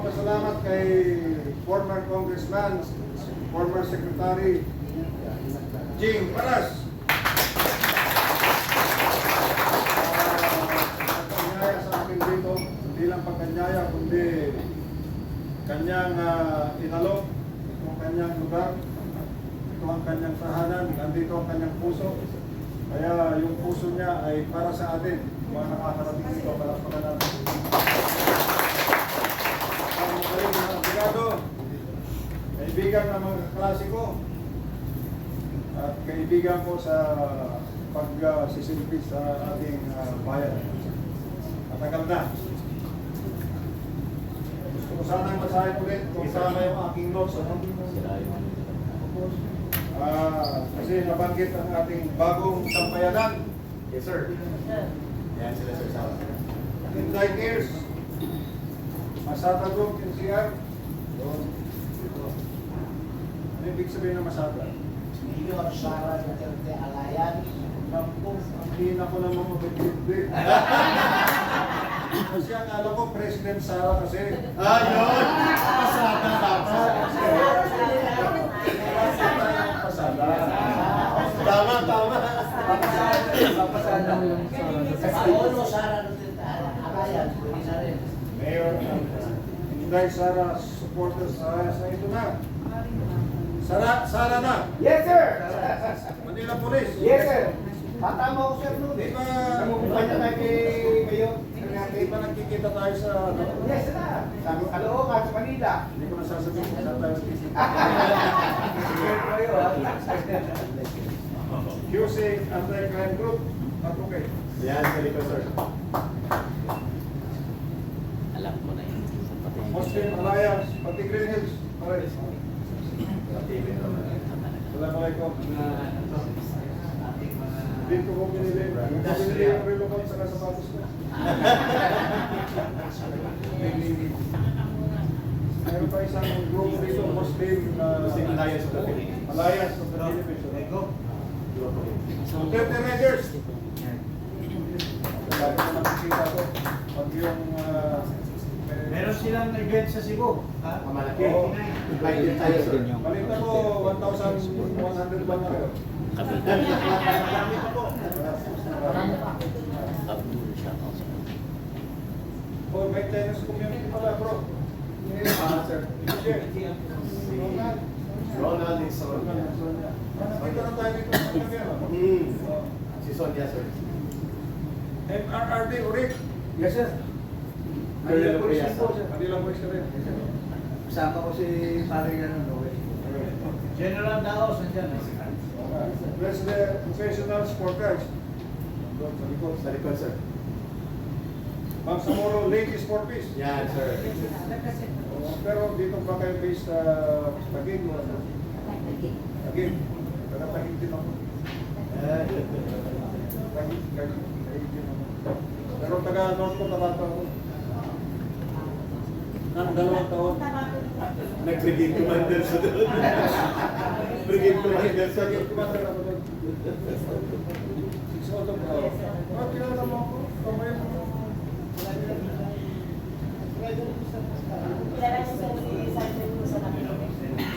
magpasalamat kay former Congressman, former Secretary Jing Paras. Pagkanyaya sa akin dito, hindi lang pagkanyaya, kundi kanyang inalok, ito ang kanyang lugar, ito ang kanyang tahanan, nandito ang kanyang puso. Kaya yung puso niya ay para sa atin, mga nakakarating dito, para sa natin. Ang kayo mga abogado, kaibigan ng mga klasiko, at kaibigan ko sa pagsisilbi sa ating bayan. Matagal na. Gusto ko sanang masahin ulit kung sana yung aking notes. Kasi nabanggit ang ating bagong sampayanan. Yes, sir. Yan sila, sir. In 9 years, Masata Group, NCR. Ano ibig sabihin ng Masata? Mayor Sara Duterte Alayan. Hindi na ko naman mabibigay. Kasi akala ko President Sara kasi. Yun! Pasada dapat. Tama, tama. Paolo Sara Duterte Alayan. Pwede na rin. Mayor, Inday Sara supporters sa ito na. Sara na. Yes, sir! Manila Police. Yes, sir! Patama ko, sir, noon. Di ba, Namubuhay na tayo kay Mayor. di ba nagkikita tayo sa Yes, sir! Sabi ko, Caloocan, sa Manila. Hindi ko nasasabihin kung saan tayo sa Sir, kayo, ha? QC Anti-Crime Group. At okay. Yan, sila ko, sir. Alam ko na yun. Muslim Alliance, pati Green Hills. Okay. Assalamualaikum. Dito ko pinili. Pinili ang relo ko sa kasapatos ko. Mayroon pa isang group dito, Muslim Alliance of the Philippines. Alliance of the Philippines. Duterte Raiders. Lagi ko nakikita ko. Pag yung Meron silang event sa Cebu. Malaki. Oo. Ay, din tayo, sir. balita ko 1,100 ba na rin? Marami pa. Abdul siya also. Oh, may tennis community pala, bro. Sir. Ronald. Ronald is Sonia. Nakita na tayo dito sa kanya. Si Sonia, sir. MRRD, Urik. Yes, sir. Manila Police po, sir. Manila Police ka rin. Kasama ko si paring General Daos, nandiyan. President Professional Sporters. Doon sa likod. Sa likod, sir. Bangsamoro Lady Sport Peace. Yan, sir. Pero dito ba kayo based sa Taguig? Taguig. Taga-Taguig din ako. Taguig din ako. Pero taga-North ko Tabato ako. Nang 2 taon. Nag-brigade commander sa doon. Brigade commander sa Taguig doon. commander ako doon. 6 auto ko. Kilala mo ako. Kamay mo.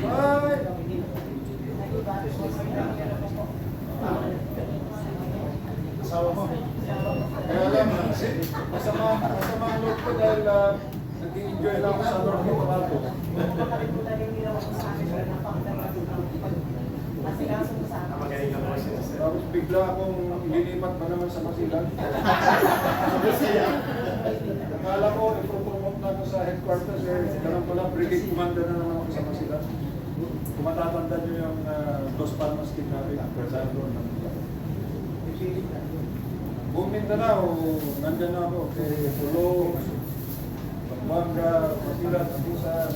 Bye! Asawa mo. Kaya lang, masama ang loob ko dahil nag-enjoy lang ako sa North Cotabato. Magaling ka po, sir. Tapos bigla akong lilipat pa naman sa Masilan. Akala ko, ipopromote na ako sa headquarters. Ganun pala, brigade commander na naman ako sa Masilan. Kung matatanda nyo yung Dos Palmas Kinari, Persado. Buong Mindanao, nandyan na ako. Kay Pulo, Pampanga, Masilan, Abusan.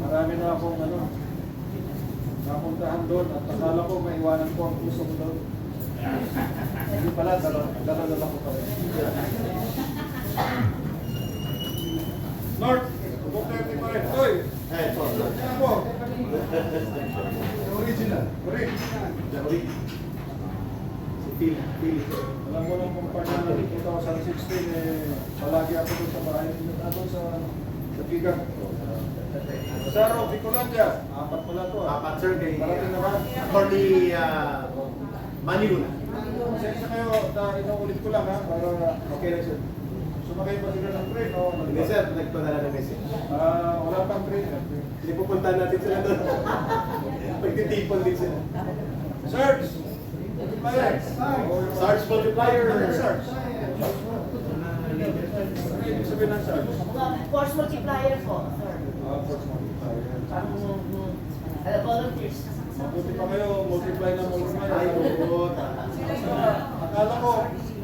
Marami na akong napuntahan doon at akala ko maiwanan ko ang puso ko doon. Hindi pala, dala-dala ko pa rin. North, Duterte pa rin. Oy! Ay, ito. Ano po? Original. Correct. Si Phil. Alam mo nung kumpanya na 2016, palagi ako doon sa bahay. Doon sa Nagigan. Saro, Bicolandia. Apat pala to. Apat sir kay Parating na ba? Attorney Manny Luna. Pasensya kayo, inuulit ko lang ha. Para Okay lang sir. sumakay pa sila ng train. O, Hindi sir, nagpadala ng message. wala pang train. Hindi pupunta natin sila doon. Pagtitipon din sila. Search! Multiplier! Sarge multiplier. Search! Ano ibig sabihin ng search? Force multiplier po, sir. Force multiplier. Volunteers. Mabuti pa kayo, multiply na multiply. Ay, oo. Akala ko,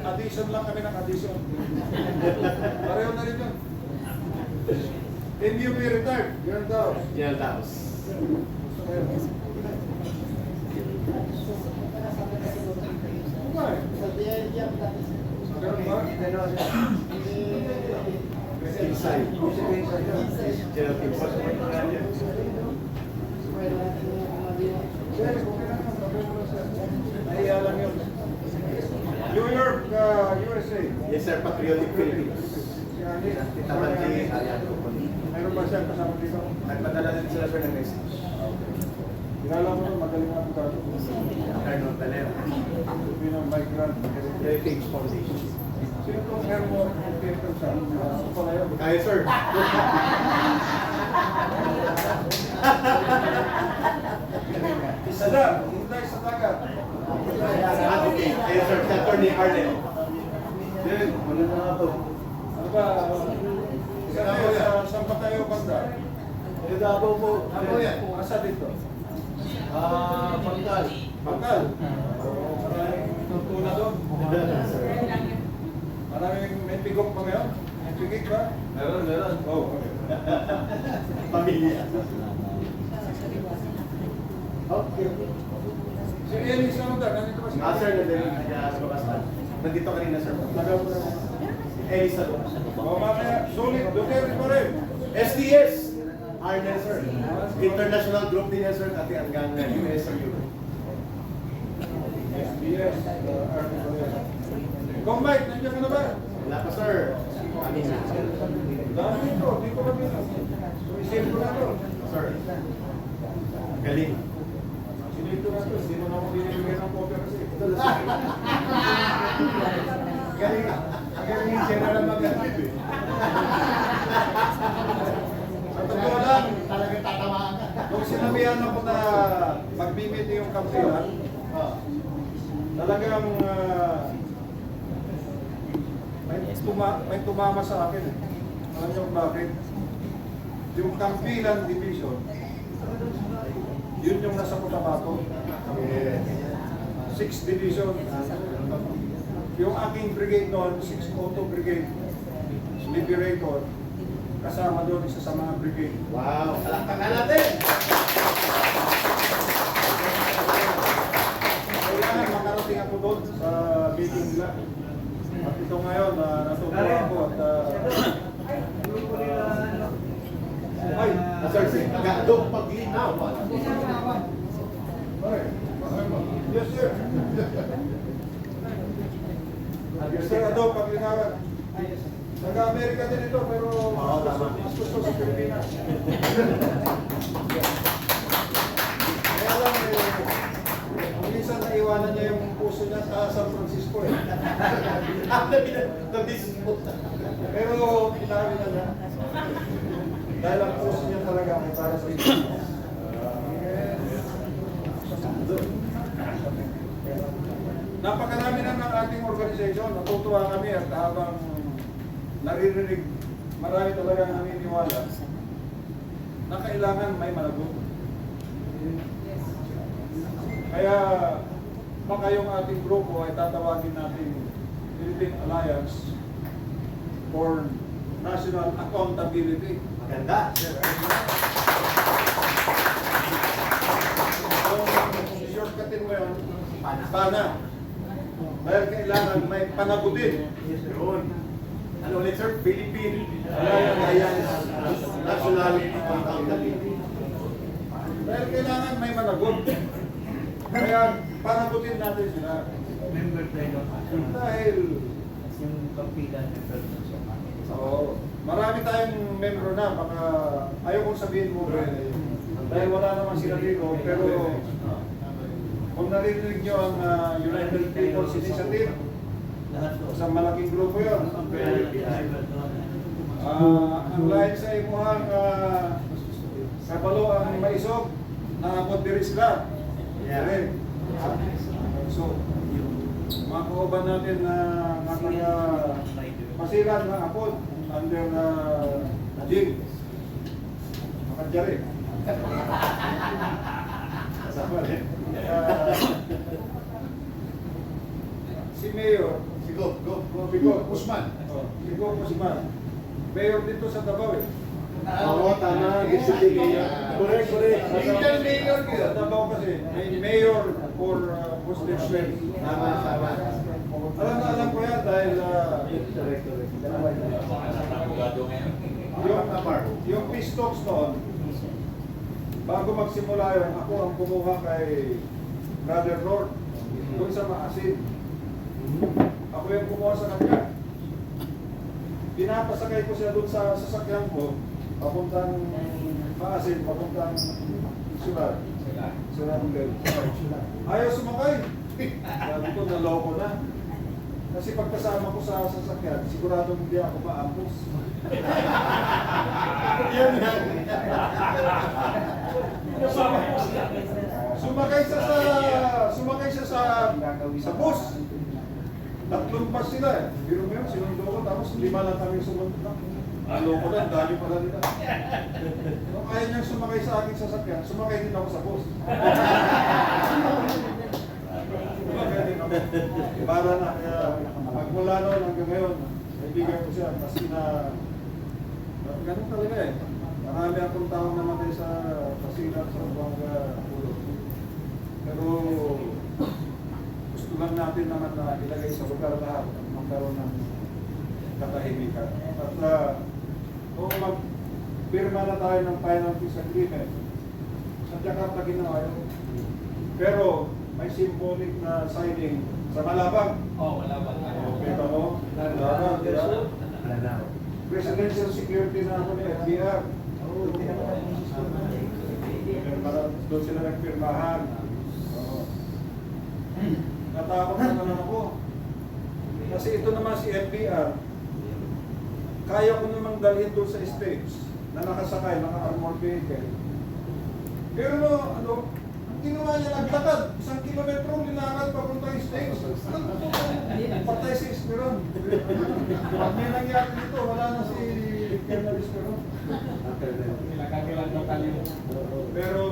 addition lang kami ng addition. Pareho na rin yun. MUP retired, yun daw. General Taos. Gusto kayo. Ganun ba? Inside. General Timpos. Nahiya lang yun. New York, USA. Yes sir, Patriotic Philippines. Tita Manji, Alian Kupon. Meron ba siya kasama dito? Nagpadala din sila sir ng message. Kilala mo nun, magaling na abogado. Colonel Talera. Sabi ng migrant. Heritage Foundation. Sino itong Hermo Peterson? Ano pala yun? Kaya sir. Isa lang, hindi sa dagat. Advocate. Kaya sir, si Attorney Arlen. Then, wala na nga to. Ano ba? Isa tayo sa ba tayo banda? Davao po. Ano yan? Asa dito? Pangkal. Bangkal. Maraming tutuna doon. Maraming may pigok pa ngayon? May pigik ba? Meron. Oo. Pamilya. Okay. Si Ellie Saludar, nandito ba siya? Sir, nandito na. Nandito kanina sir. Tagal mo na. Elisa. O mamaya, sulit, Duterte pa rin. SDS. Arlen sir. International group din yan sir. Kasi hanggang US or Europe. Yes, Army Correa. Combine, nandiyan ka na ba? Wala pa sir. Kanina. Dami dito, di ko ba bilang? So, isip ko na to. Sir. Galing. Sinito na to, hindi mo na ako binibigyan ng kopya kasi. Galing. Galing yung general mag-alip eh. Sa totoo lang, Talagang tatamaan ka. nung sinabihan ako na magbibit yung kampihan, talagang may tumama sa akin eh. Alam niyo kung bakit? Yung Kampilan Division, yun yung nasa Cotabato. 6th Division. Yung aking brigade noon, 6th Auto Brigade, Liberator, kasama doon isa sa mga brigade. Wow. Palakpakan natin. Kailangan makarating ako doon sa meeting nila. At ito ngayon, natutuwa ako at Ay, sir, taga-adong paglinaw. yes sir. Yes sir, Ado, paglinawan. Nag-Amerika din ito, pero mas gusto sa Pilipinas. Kaya lang, kung minsan naiwanan niya yung puso niya sa San Francisco eh. Pero inawi na niya. Dahil ang puso niya talaga ay para sa Pilipinas. Napakarami na ng ating organisasyon. Natutuwa kami at habang naririnig, marami talaga naniniwala na kailangan may malagot. Kaya baka yung ating grupo ay tatawagin natin Philippine Alliance for National Accountability. Maganda. Kung shortcutin mo yun, pana. Dahil kailangan may panagutin. Yun. Ano ulit sir? Philippine Alliance National Accountability. Dahil kailangan may managot. Kaya panagutin natin sila. Member tayo. Dahil Yung kampilan. marami marami tayong membro na, baka ayaw kong sabihin mo, dahil wala naman sila dito, pero kung narinig nyo ang United People's Initiative, isang malaking grupo yun. Ang lahat sa imuhang kabalo ang maisog, naabot diri sila. Dire. So, mga kauban natin na masilan na apod under Jim. Makadjari. Si Mayor, Si Go. Bigo Usman. Bigo Usman. Mayor dito sa Davao eh. Oo, tama. Gusto din niya. Correct. Legal mayor Sa Davao kasi, may mayor for Muslim Friends. Tama. Alam ko yan dahil yung peace talks noon, bago magsimula yun, ako ang kumuha kay Brother Lord doon sa Maasin. Ako yung kumuha sa kanya. Pinapasakay ko siya doon sa sasakyan ko, papuntang Maasin, papuntang Sulat. Ayaw sumakay. Sabi ko, naloko na. Kasi pagkasama ko sa sasakyan, sigurado hindi ako maambos. Yan yan. Sumakay siya sa bus. Tatlong bus sila eh. Biro mo yun, sinundo ko, tapos 5 lang kami sumunod. Aloko na, dami pala nila. Kung ayaw niyang sumakay sa aking sasakyan, sumakay din ako sa bus. Sumakay din ako. Para na, kaya magmula noon hanggang ngayon, kaibigan ko siya kasi na ganun talaga eh. Marami akong taong namatay sa kasilat sa Buanga Ulo. Pero gusto lang natin naman na ilagay sa lugar lahat magkaroon ng katahimikan. At kung magpirma na tayo ng final peace agreement, sa Jakarta ginawa yun. Pero may symbolic na signing sa Malabang. Okay ba mo? Malabang, diba? Presidential security na ako ni FBR. Doon sila nagpirmahan. Natakot na naman ako. Kasi ito naman si FBR, kaya ko namang dalhin doon sa stage na nakasakay, naka-armor vehicle. Pero ano, ang ginawa niya naglakad, 1 kilometro linakad papuntang stage. Patay si Esperon. Pag may nangyari dito, wala na si Colonel Esperon. Pero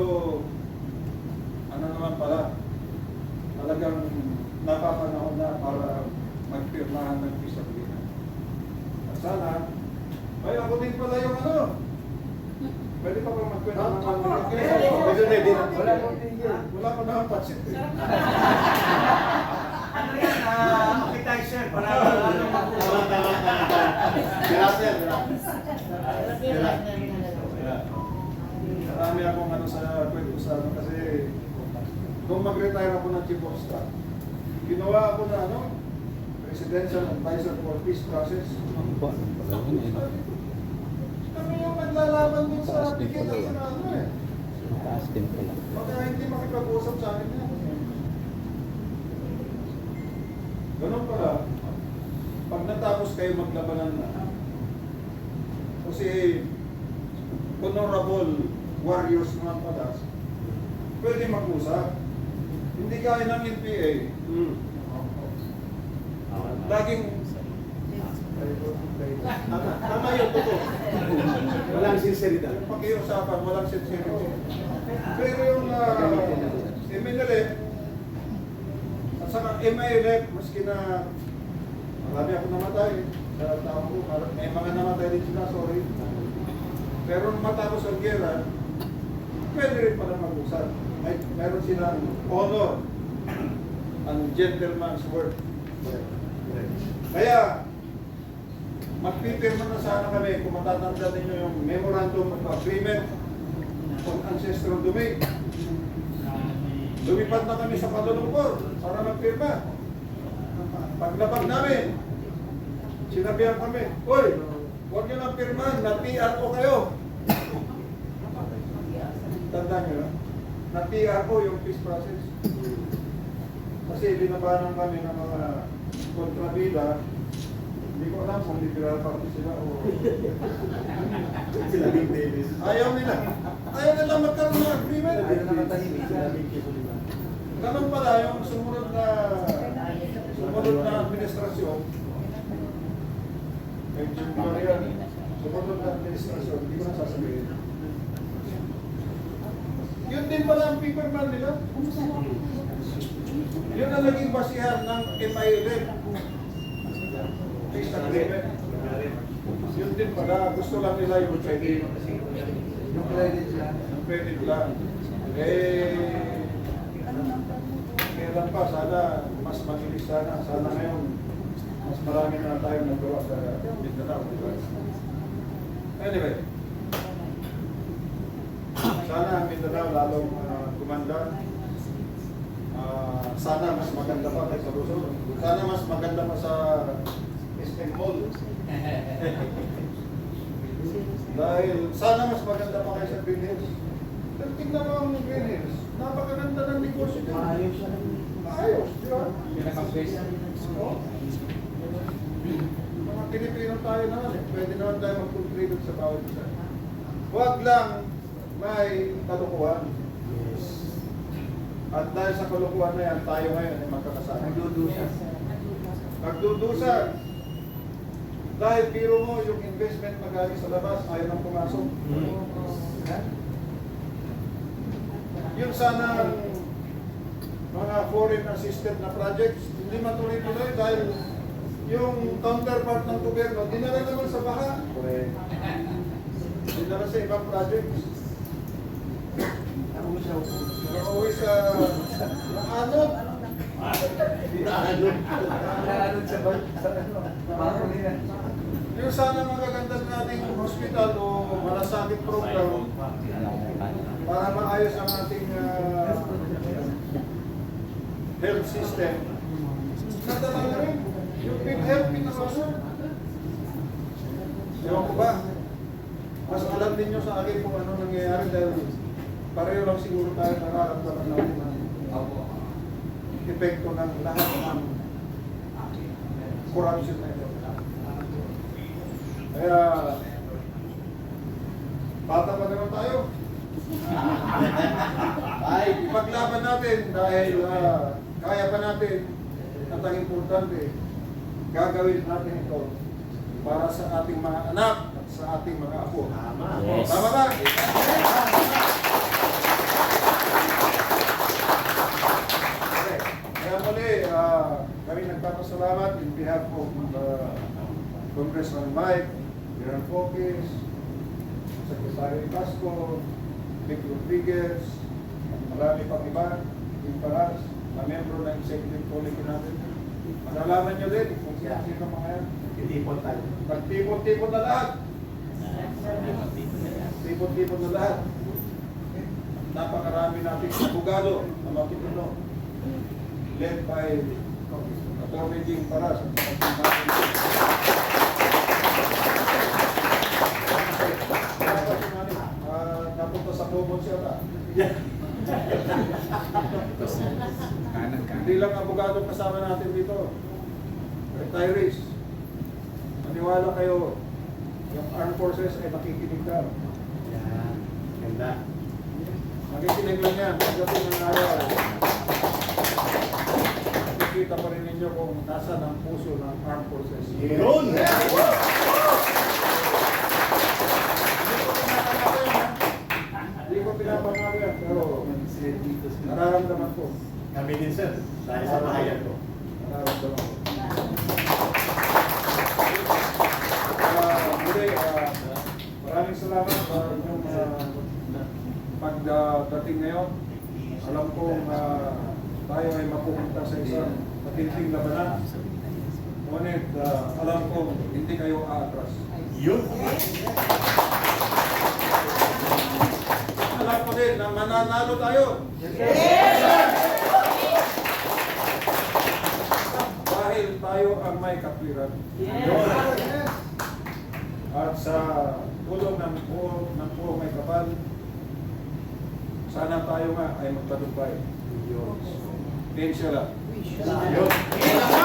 ano naman pala, talagang napapanahon na para magpirmahan ng peace agreement. At sana, ay ako din pala yung ano, pwede pa ba magkwento ng wala pa naman patsit eh. Ano yan? Appetizer para Gracias. Marami akong ano sa kwento sa ano kasi nung mag-retire ako ng Chief of Staff, ginawa ako na ano, Presidential Advisor for Peace Process. Kami yung naglalaban din sa pikit at sa ano eh. Taas din pala. Baka hindi makipag-usap sa akin yan. Ganun pala, pag natapos kayo maglabanan na, kasi honorable warriors naman pala, pwede mag-usap. Hindi kaya ng NPA. Laging Tama yun, totoo. Walang sinceridad. pakiusapan, walang sincerity. Pero yung MNLF at saka MILF, maski na marami ako namatay sa tao ko, may mga namatay din sila, sorry. Pero nung matapos ang gera, pwede rin pala mag-usap. Meron silang honor ang gentleman's word. Kaya, magpipirma na sana kami kung matatanda ninyo yung Memorandum of Agreement on Ancestral Domain. Lumipad na kami sa Kuala Lumpur para magpirma. Paglabag namin, sinabihan kami, "Uy, Huwag nyo lang pirmahan, na-PRO kayo. Tandaan nyo lang. Na-PRO yung peace process. Kasi binabanan kami ng mga kontrabida. Hindi ko alam kung liberal party sila o... Sila Big Davis. Ayaw nila. Ayaw nila magkaroon ng agreement. Ayaw na matahimik. Sila Big Davis. Ganun pala yung sumunod na administrasyon. Medyo yan. Sumunod na administrasyon, hindi ko na sasabihin. Yun din pala ang paperman nila. Yun ang naging basihan ng MILF. Peace agreement. Yun din pala, gusto lang nila yung credit. Yung credit lang. Yung credit lang. Kailan pa, sana mas magilis sana. Sana ngayon, mas marami na tayong nagawa sa Mindanao. Diba? Anyway, sana ang Mindanao lalong gumanda. Sana mas maganda pa kaysa Luzon. Sana mas maganda pa sa SM Mall. Dahil sana mas maganda pa kaysa Green Hills. Pero tingnan mo ang Green Hills. Napakaganda ng negosyo din. Ayos, di ba? Oo. Mga Pilipino tayo naman eh. Pwede naman tayo mag-contribute sa bawat isa. Huwag lang may kalukuhan. At dahil sa kalukuhan na yan, tayo ngayon ay magkakasama. Nagdudusa. Dahil biro mo yung investment magaling sa labas, ayaw nang pumasok. Yun sana mga foreign assisted na projects, hindi matuloy-tuloy dahil yung counterpart ng gobyerno, dinala naman sa baha. Dinala sa ibang projects. Nakauwi sa anod. Naanod sa Yung sana magaganda nating hospital o malasakit program para maayos ang ating health system. Nadala na rin. Yung big health, pinakasan. Ewan ko ba? Mas alam ninyo sa akin kung ano nangyayari dahil pareho lang siguro tayo nararamdaman natin ang epekto ng lahat ng corruption na ito. Kaya, bata pa naman tayo. Ay, ipaglaban natin dahil kaya pa natin at ang importante, gagawin natin ito para sa ating mga anak at sa ating mga apo. Yes. Tama ba? Okay. Kaya muli, kami nagpapasalamat in behalf of Congressman Mike, General Focus, Secretary Pasco, Vic Rodriguez, at marami pang iba, Tim Paras, na membro ng Executive Committee natin. Malalaman nyo din kung sino mga yan. Itipon tayo. Nagtipon-tipon na lahat. Tipon-tipon na lahat. Napakarami natin abogado na matutulong. Led by Atty. Tim Paras. Napunta sa Bobon siya. Hindi lang abogado kasama natin dito. Retirees. Maniwala kayo, yung armed forces ay nakikinig ka. Yan. Ganda. Nakikinig lang yan. Pagdating ng ayaw. Nakikita pa rin ninyo kung nasa ng puso ng armed forces. Yun! Hindi ko pinapangako yan, pero nararamdaman ko. Kami din, sir. Dahil sa bahayan ko. Nararamdaman ko. Muli, maraming salamat sa inyong pagdating ngayon. Alam kong tayo ay mapupunta sa isang matinding labanan. Ngunit alam kong hindi kayo aatras. Yun! Alam ko din na mananalo tayo. Dahil tayo ang may katwiran. At sa tulong ng buong may kapal, sana tayo nga ay magtagumpay. Tensya lang. Yun.